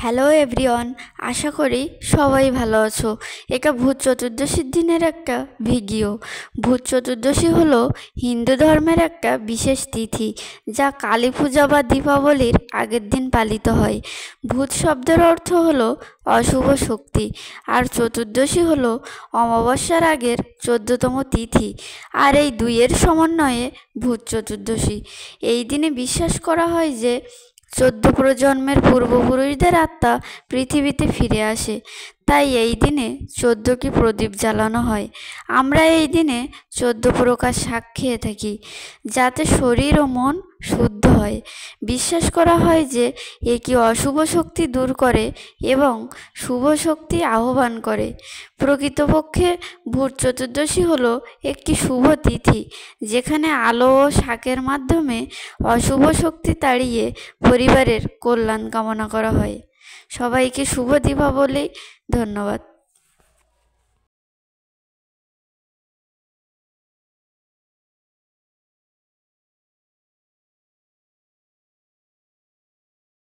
Hello everyone, আশা করি সবাই ভালো আছো। এটা ভূত চতুর্দশীর দিনের একটা ভিডিও। ভূত চতুর্দশী হলো হিন্দু ধর্মের একটা বিশেষ তিথি, যা কালী পূজা বা দীপাবলির আগের দিন পালিত হয়। ভূত শব্দের অর্থ হলো অশুভ শক্তি, আর চতুর্দশী হলো অমাবস্যার আগের 14তম তিথি, আর এই দুইয়ের সমন্বয়ে ভূত চতুর্দশী। এই দিনে বিশ্বাস করা হয় যে 14 প্রজন্মের পূর্বপুরুষদের আত্মা পৃথিবীতে ফিরে আসে, তাই এই দিনে 14টি প্রদীপ জ্বালানো হয়। আমরা এই দিনে 14 প্রকার শাক খেয়ে থাকি, যাতে শরীর ও মন শুদ্ধ হয়। বিশ্বাস করা হয় যে এটি অশুভ শক্তি দূর করে এবং শুভ শক্তি আহ্বান করে। প্রকৃতপক্ষে ভূত চতুর্দশী হলো একটি শুভ তিথি, যেখানে আলো ও শাকের মাধ্যমে অশুভ শক্তি তাড়িয়ে পরিবারের কল্যাণ কামনা করা হয়। সবাইকে শুভ দীপাবলি। ধন্যবাদ।